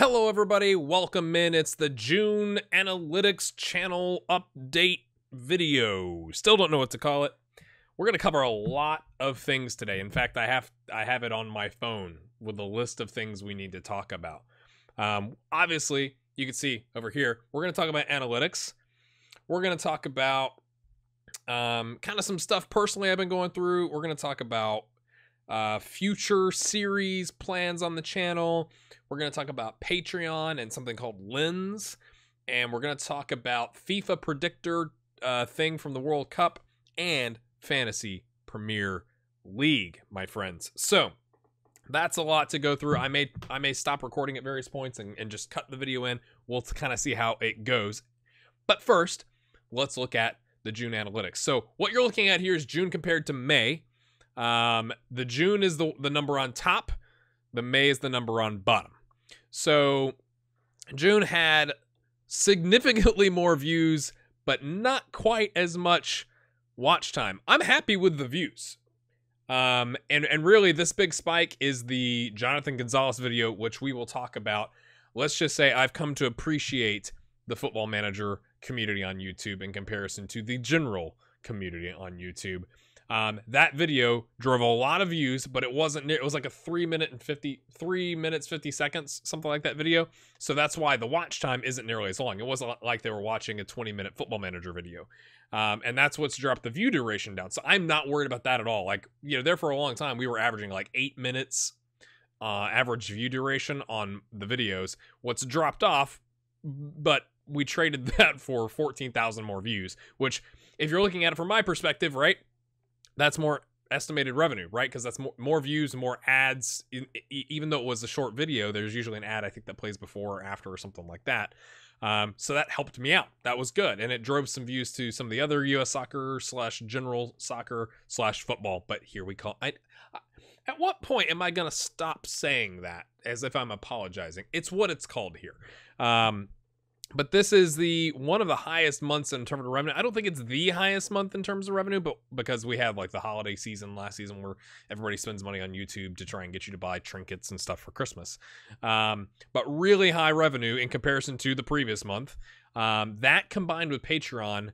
Hello everybody, welcome in. It's the June Analytics channel update video. Still don't know what to call it. We're going to cover a lot of things today. In fact, I have it on my phone with a list of things we need to talk about. Obviously, you can see over here, we're going to talk about analytics. We're going to talk about kind of some stuff personally I've been going through. We're going to talk about future series plans on the channel. We're going to talk about Patreon and something called Lens, and we're going to talk about FIFA predictor thing from the World Cup and Fantasy Premier League, my friends. So that's a lot to go through. I may stop recording at various points and just cut the video in. We'll kind of see how it goes. But first, let's look at the June analytics. So what you're looking at here is June compared to May. The June is the number on top. The May is the number on bottom. So June had significantly more views, but not quite as much watch time. I'm happy with the views. And really this big spike is the Jonathan Gonzalez video, which we will talk about. Let's just say I've come to appreciate the Football Manager community on YouTube in comparison to the general community on YouTube. That video drove a lot of views, but it was like a 3 minutes 50 seconds, something like that video. So that's why the watch time isn't nearly as long. It wasn't like they were watching a 20-minute Football Manager video. And that's what's dropped the view duration down. So I'm not worried about that at all. Like, there for a long time, we were averaging like 8 minutes, average view duration on the videos. What's dropped off, but we traded that for 14,000 more views, which if you're looking at it from my perspective, right? That's more estimated revenue, right? Because that's more views, more ads. Even though it was a short video, there's usually an ad, I think, that plays before or after or something like that. So that helped me out. That was good. And it drove some views to some of the other U.S. soccer / general soccer / football. But here we call it. At what point am I going to stop saying that as if I'm apologizing? It's what it's called here. But this is one of the highest months in terms of revenue. I don't think it's the highest month in terms of revenue, but because we have like the holiday season last season where everybody spends money on YouTube to try and get you to buy trinkets and stuff for Christmas. But really high revenue in comparison to the previous month. That combined with Patreon,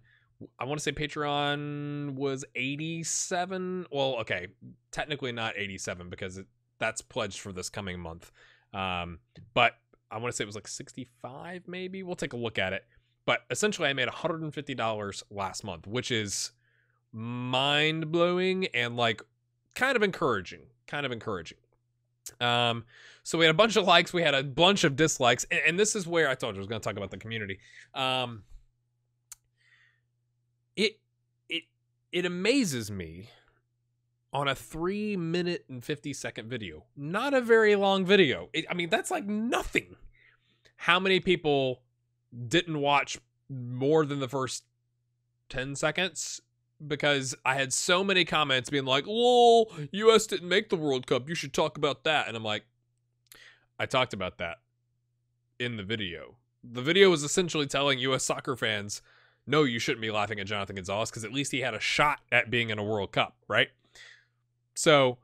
I want to say Patreon was 87. Well, okay, technically not 87 because that's pledged for this coming month. But I want to say it was like 65 maybe. We'll take a look at it. But essentially I made $150 last month, which is mind-blowing and like kind of encouraging. So we had a bunch of likes, we had a bunch of dislikes, and this is where I told you I was going to talk about the community. It amazes me on a 3 minute and 50-second video. Not a very long video. I mean, that's like nothing. How many people didn't watch more than the first 10 seconds? Because I had so many comments being like, lol, US didn't make the World Cup. You should talk about that. And I'm like, I talked about that in the video. The video was essentially telling US soccer fans, no, you shouldn't be laughing at Jonathan Gonzalez because at least he had a shot at being in a World Cup, right? So,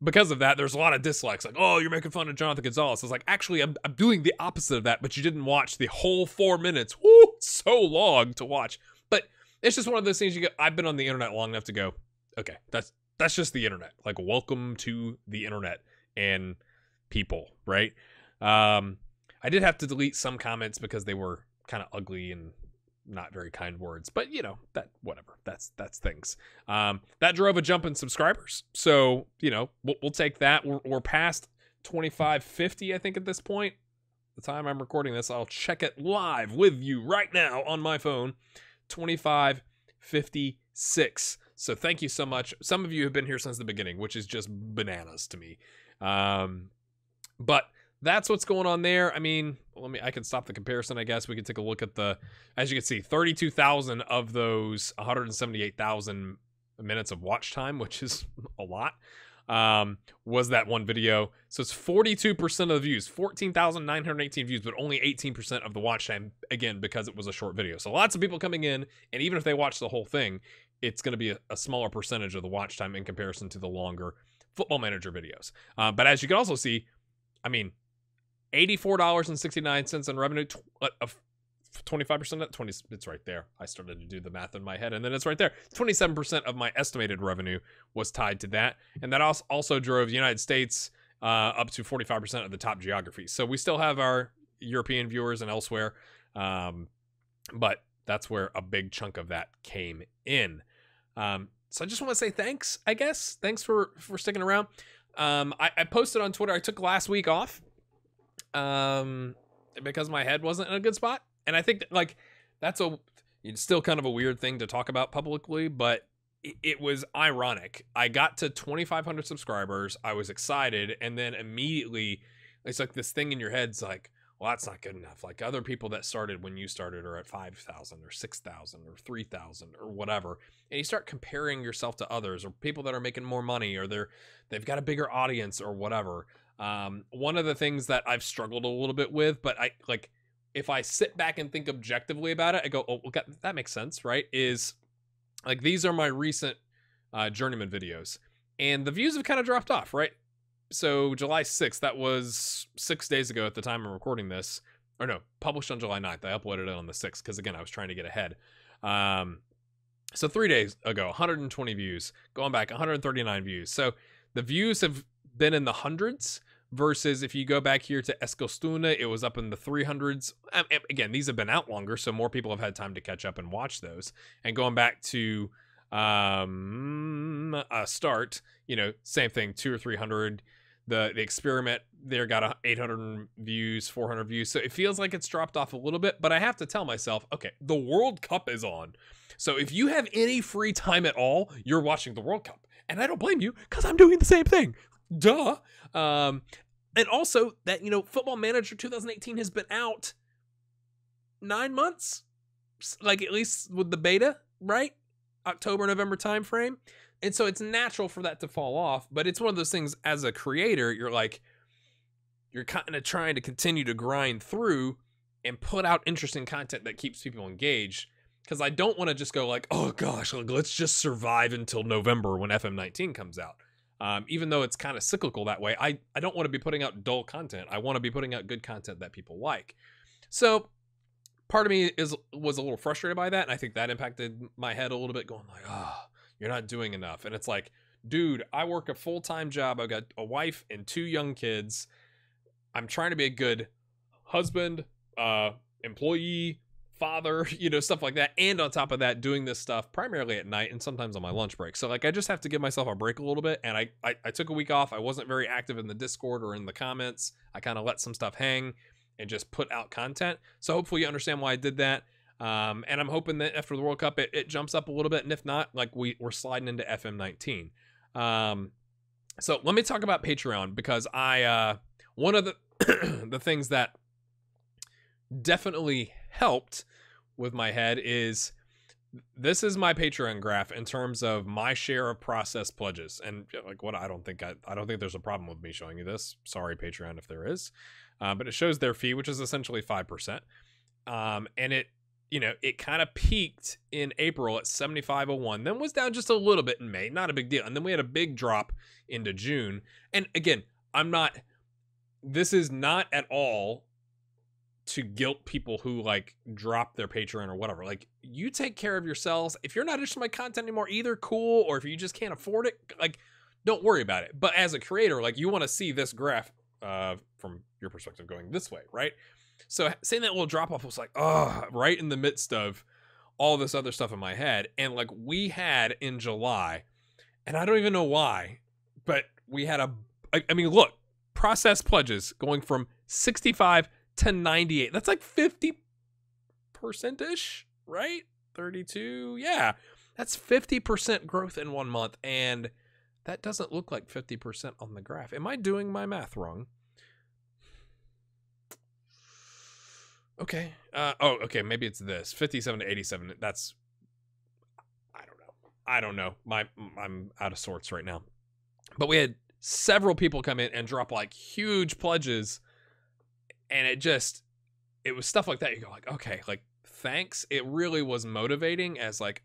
because of that, there's a lot of dislikes. Like, oh, you're making fun of Jonathan Gonzalez. I was like, actually, I'm doing the opposite of that, but you didn't watch the whole 4 minutes. Woo, so long to watch. But it's just one of those things you go, I've been on the internet long enough to go, okay, that's just the internet. Like, welcome to the internet and people, right? I did have to delete some comments because they were kind of ugly and not very kind words, but that whatever, that's things. That drove a jump in subscribers, so we'll take that. We're past 2550, I think, at this point. The time I'm recording this, I'll check it live with you right now on my phone. 2556. So thank you so much. Some of you have been here since the beginning, which is just bananas to me. But that's what's going on there. I mean, I can stop the comparison, I guess. We can take a look at as you can see, 32,000 of those 178,000 minutes of watch time, which is a lot, was that one video. So it's 42% of the views, 14,918 views, but only 18% of the watch time, again, because it was a short video. So lots of people coming in, and even if they watch the whole thing, it's going to be a smaller percentage of the watch time in comparison to the longer Football Manager videos. But as you can also see, I mean, $84.69 in revenue, 25% of 20, it's right there. I started to do the math in my head and then it's right there. 27% of my estimated revenue was tied to that. And that also drove the United States up to 45% of the top geographies. So we still have our European viewers and elsewhere. But that's where a big chunk of that came in. So I just want to say thanks, I guess. Thanks for sticking around. I posted on Twitter, I took last week off because my head wasn't in a good spot. And I think that, like, it's still kind of a weird thing to talk about publicly, but it was ironic. I got to 2,500 subscribers. I was excited. And then immediately it's like this thing in your head's like, well, that's not good enough. Like other people that started when you started are at 5,000 or 6,000 or 3,000 or whatever. And you start comparing yourself to others or people that are making more money or they've got a bigger audience or whatever. One of the things that I've struggled a little bit with, but if I sit back and think objectively about it, I go, oh, okay, that makes sense, right? Is like, these are my recent Journeyman videos and the views have kind of dropped off, right? So July 6th, that was 6 days ago at the time I'm recording this, or no, published on July 9th. I uploaded it on the 6th because, again, I was trying to get ahead. So 3 days ago, 120 views, going back 139 views. So the views have been in the hundreds versus if you go back here to Eskilstuna, it was up in the 300s. Again, these have been out longer, so more people have had time to catch up and watch those. And going back to start, same thing, 200 or 300. The experiment there got 800 views, 400 views. So it feels like it's dropped off a little bit, but I have to tell myself, okay, the World Cup is on. So if you have any free time at all, you're watching the World Cup. And I don't blame you because I'm doing the same thing. Duh. And also that, Football Manager 2018 has been out 9 months, like at least with the beta, right? October, November timeframe. And so it's natural for that to fall off, but it's one of those things as a creator, you're kind of trying to continue to grind through and put out interesting content that keeps people engaged. Because I don't want to just go like, oh gosh, let's just survive until November when FM19 comes out. Even though it's kind of cyclical that way, I don't want to be putting out dull content. I want to be putting out good content that people like. So part of me was a little frustrated by that. And I think that impacted my head a little bit, going like, oh, you're not doing enough. And it's like, dude, I work a full-time job. I've got a wife and 2 young kids. I'm trying to be a good husband, employee, father, stuff like that. And on top of that, doing this stuff primarily at night and sometimes on my lunch break. So like, I just have to give myself a break a little bit. And I took a week off. I wasn't very active in the Discord or in the comments. I kind of let some stuff hang and just put out content. So hopefully you understand why I did that. And I'm hoping that after the World Cup, it jumps up a little bit. And if not, like we're sliding into FM19. So let me talk about Patreon, because one of the, the things that definitely helped with my head is this is my Patreon graph in terms of my share of processed pledges. And like, what, I don't think there's a problem with me showing you this. Sorry, Patreon, if there is. But it shows their fee, which is essentially 5%. And it kind of peaked in April at 75.01, then was down just a little bit in May, not a big deal. And then we had a big drop into June. And again, this is not at all to guilt people who like drop their Patreon or whatever. Like, you take care of yourselves. If you're not interested in my content anymore, either cool, or if you just can't afford it, like, don't worry about it. But as a creator, like, you want to see this graph from your perspective going this way, right? So saying that little drop off was like, oh, right in the midst of all this other stuff in my head. And like, we had in July, and I don't even know why, but we had look, processed pledges going from 65 to 98. That's like 50%-ish, right? 32. Yeah. That's 50% growth in 1 month. And that doesn't look like 50% on the graph. Am I doing my math wrong? Okay. Okay. Maybe it's this 57 to 87. That's, I don't know. I'm out of sorts right now, but we had several people come in and drop like huge pledges. And it was stuff like that. You go like, okay, like, thanks. It really was motivating as like,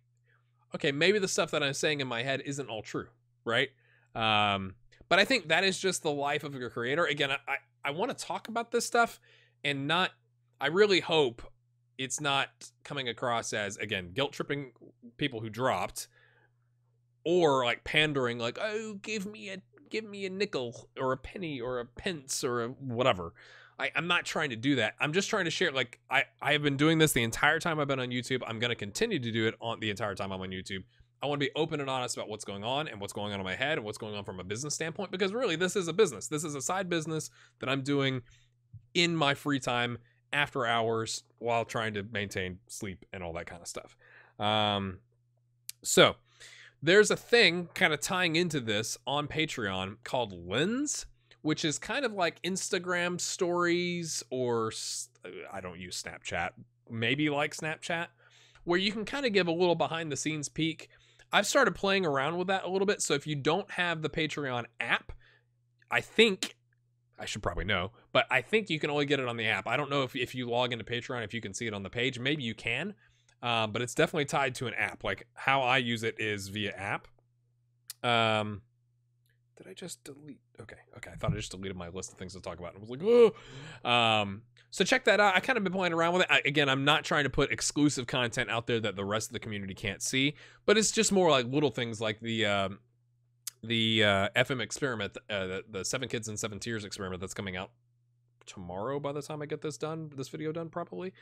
okay, maybe the stuff that I'm saying in my head isn't all true. Right. But But I think that is just the life of a creator. Again, I want to talk about this stuff and not, I really hope it's not coming across as, again, guilt tripping people who dropped, or like pandering, like, oh, give me a nickel or a penny or a pence or a whatever. I'm not trying to do that. I'm just trying to share, like, I have been doing this the entire time I've been on YouTube. I'm going to continue to do it on the entire time I'm on YouTube. I want to be open and honest about what's going on and what's going on in my head and what's going on from a business standpoint, because really this is a business. This is a side business that I'm doing in my free time after hours while trying to maintain sleep and all that kind of stuff. So there's a thing kind of tying into this on Patreon called Lens, which is kind of like Instagram stories, or I don't use Snapchat, maybe like Snapchat, where you can kind of give a little behind the scenes peek. I've started playing around with that a little bit. So if you don't have the Patreon app, I think, I should probably know, but I think you can only get it on the app. I don't know if you log into Patreon, if you can see it on the page. Maybe you can, but it's definitely tied to an app. Like how I use it is via app. Did I just delete? Okay. I thought I just deleted my list of things to talk about. And I was like, oh. So check that out. I kind of been playing around with it. Again, I'm not trying to put exclusive content out there that the rest of the community can't see, but it's just more like little things like the FM experiment, the 7 Kids and 7 Tears experiment that's coming out tomorrow by the time I get this video done probably,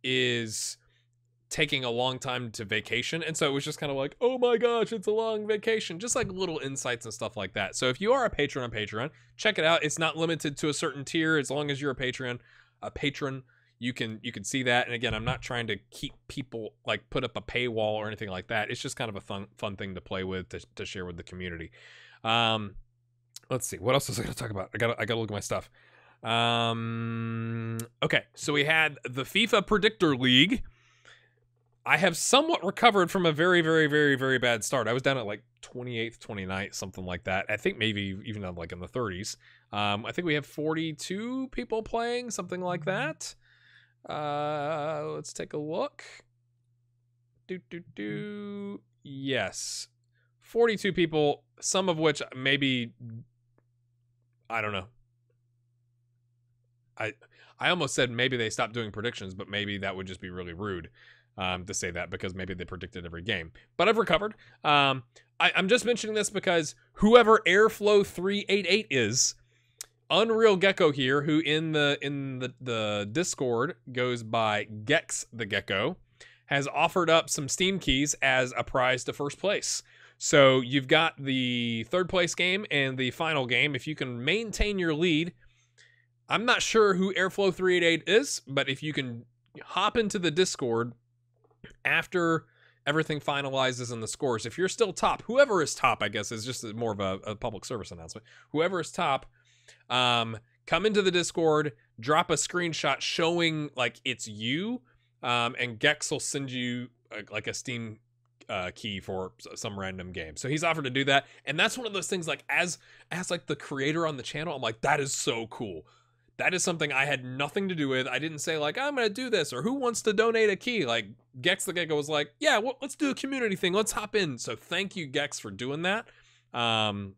is taking a long time to vacation. And so it was just kind of like, oh my gosh, it's a long vacation. Just like little insights and stuff like that. So if you are a patron on Patreon, check it out. It's not limited to a certain tier. As long as you're a patron, you can see that. And again, I'm not trying to keep people, like, put up a paywall or anything like that. It's just kind of a fun thing to play with, to share with the community. Let's see, what else was I going to talk about? I gotta look at my stuff. Okay, so we had the FIFA Predictor League. I have somewhat recovered from a very, very, very, very bad start. I was down at like 28th, 29th, something like that. I think maybe even like in the 30s. I think we have 42 people playing, something like that. Let's take a look. Yes. 42 people, some of which maybe, I don't know. I almost said maybe they stopped doing predictions, but maybe that would just be really rude. To say that, because maybe they predicted every game. But I've recovered. I'm just mentioning this because whoever Airflow 388 is, Unreal Gecko here, who in the Discord goes by Gex the Gecko, has offered up some Steam keys as a prize to first place. So you've got the third place game and the final game. If you can maintain your lead, I'm not sure who Airflow 388 is, but if you can hop into the Discord after everything finalizes in the scores, if you're still top, whoever is top, I guess, is just more of a public service announcement. Whoever is top, come into the Discord, drop a screenshot showing like it's you, and Gex will send you like a Steam key for some random game. So he's offered to do that, and that's one of those things, like as like the creator on the channel, I'm like, that is so cool. That is something I had nothing to do with. I didn't say like, I'm going to do this, or who wants to donate a key. Like Gex the Gecko was like, yeah, well, let's do a community thing. Let's hop in. So thank you, Gex, for doing that. And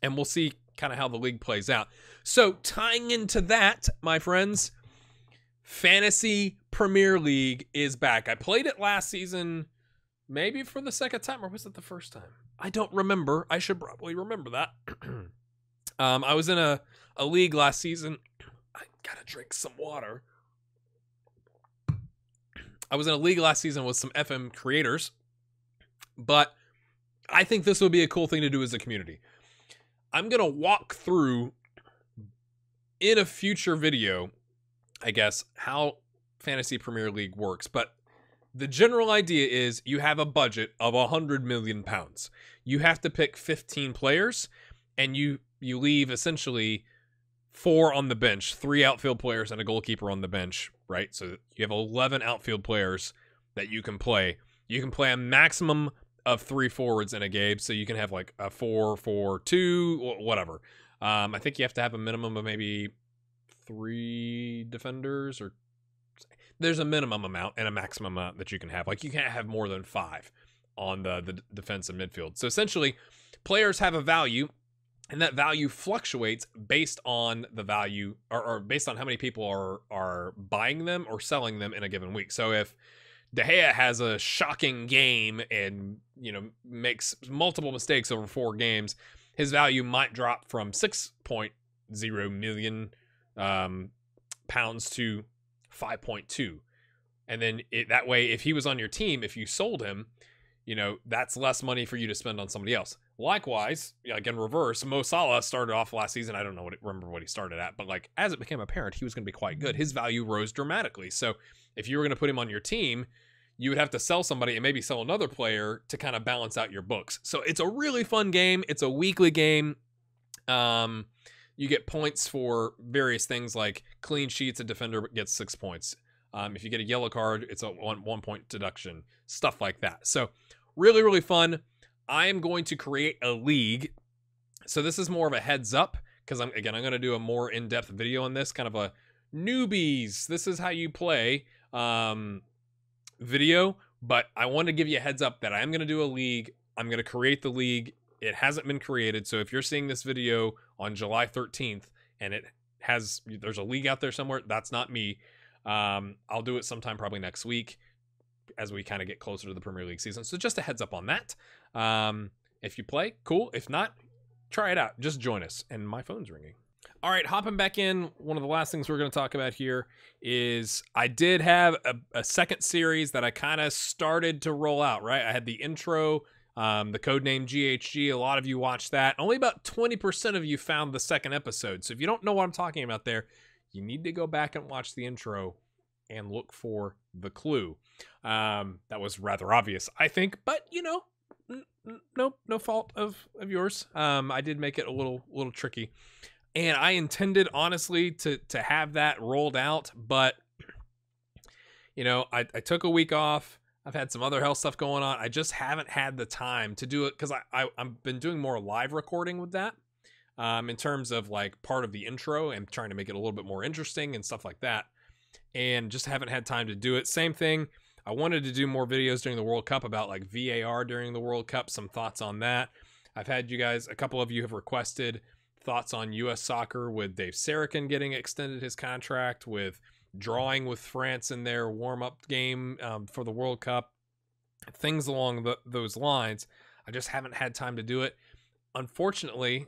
we'll see kind of how the league plays out. So tying into that, my friends, Fantasy Premier League is back. I played it last season, maybe for the second time, or was it the first time? I don't remember. I should probably remember that. I was in a league last season. I gotta drink some water. I was in a league last season with some FM creators, but I think this would be a cool thing to do as a community. I'm gonna walk through in a future video, I guess, how Fantasy Premier League works, but the general idea is you have a budget of £100 million. You have to pick 15 players, and you leave essentially 4 on the bench, 3 outfield players and a goalkeeper on the bench, right? So you have 11 outfield players that you can play. You can play a maximum of 3 forwards in a game, so you can have like a 4-4-2, whatever. I think you have to have a minimum of maybe 3 defenders, or there's a minimum amount and a maximum amount that you can have. Like you can't have more than 5 on the defense and midfield. So essentially, players have a value. and that value fluctuates based on the value or based on how many people are buying them or selling them in a given week. So if De Gea has a shocking game and, you know, makes multiple mistakes over 4 games, his value might drop from 6.0 million pounds to 5.2. And then that way, if he was on your team, if you sold him, you know, that's less money for you to spend on somebody else. Likewise, again, reverse, Mo Salah started off last season. I don't know remember what he started at, but like as it became apparent, he was going to be quite good. His value rose dramatically. So if you were going to put him on your team, you would have to sell somebody and maybe sell another player to kind of balance out your books. So it's a really fun game. It's a weekly game. You get points for various things like clean sheets. A defender gets 6 points. If you get a yellow card, it's a 1 point deduction, stuff like that. So really, really fun. I am going to create a league. So this is more of a heads up because I'm going to do a more in-depth video on this, kind of a newbies, this is how you play video. But I want to give you a heads up that I am going to do a league. I'm going to create the league. It hasn't been created. So if you're seeing this video on July 13th and there's a league out there somewhere, that's not me. I'll do it sometime probably next week as we kind of get closer to the Premier League season. So just a heads up on that. If you play, cool. If not, try it out. Just join us. And my phone's ringing. All right, hopping back in. One of the last things we're going to talk about here is I did have a second series that I kind of started to roll out, right? I had the intro, the codename GHG. A lot of you watched that. Only about 20% of you found the second episode. So if you don't know what I'm talking about there, you need to go back and watch the intro and look for the clue. That was rather obvious, I think, but you know, no fault of yours. I did make it a little tricky, and I intended honestly to have that rolled out, but you know, I took a week off. I've had some other health stuff going on. I just haven't had the time to do it because I've been doing more live recording with that. In terms of like part of the intro and trying to make it a little bit more interesting and stuff like that. And just haven't had time to do it. Same thing. I wanted to do more videos during the World Cup about like VAR during the World Cup, some thoughts on that. I've had you guys, a couple of you have requested thoughts on U.S. soccer with Dave Sarachan getting extended his contract, with drawing with France in their warm-up game for the World Cup, things along those lines. I just haven't had time to do it. Unfortunately,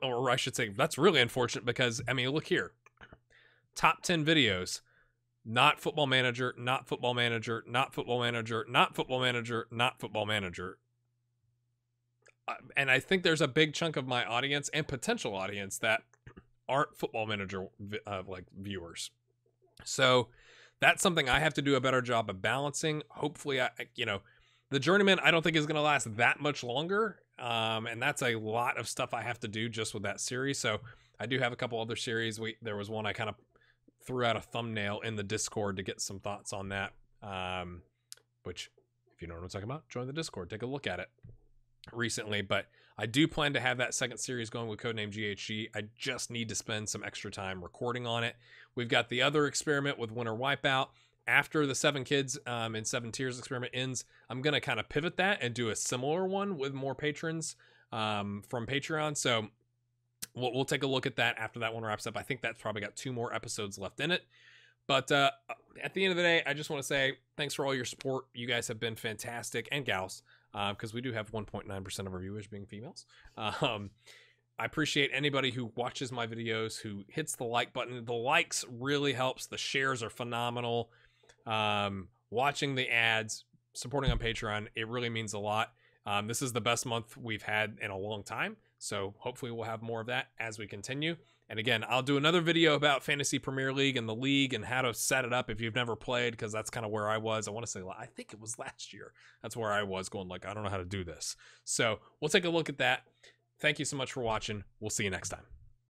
or I should say, that's really unfortunate because, I mean, look here. Top 10 videos, not Football Manager, not Football Manager, not Football Manager, not Football Manager, not Football Manager. And I think there's a big chunk of my audience and potential audience that aren't Football Manager like viewers. So that's something I have to do a better job of balancing. Hopefully, the Journeyman I don't think is going to last that much longer. And that's a lot of stuff I have to do just with that series. So I do have a couple other series. There was one I kind of threw out a thumbnail in the Discord to get some thoughts on that. Which, if you don't know what I'm talking about, join the Discord. Take a look at it recently. But I do plan to have that second series going with codename GHG. I just need to spend some extra time recording on it. We've got the other experiment with Winter Wipeout. After the 7 Kids and 7 Tiers experiment ends, I'm going to kind of pivot that and do a similar one with more patrons from Patreon. So we'll take a look at that after that one wraps up. I think that's probably got 2 more episodes left in it. But at the end of the day, I just want to say thanks for all your support. You guys have been fantastic, and gals, because we do have 1.9% of our viewers being females. I appreciate anybody who watches my videos, who hits the like button. The likes really helps. The shares are phenomenal. Watching the ads, supporting on Patreon, it really means a lot. This is the best month we've had in a long time, so hopefully we'll have more of that as we continue. And again, I'll do another video about Fantasy Premier League and the league and how to set it up if you've never played, because that's kind of where I was. I want to say, I think it was last year. That's where I was going, like, I don't know how to do this. So we'll take a look at that. Thank you so much for watching. We'll see you next time.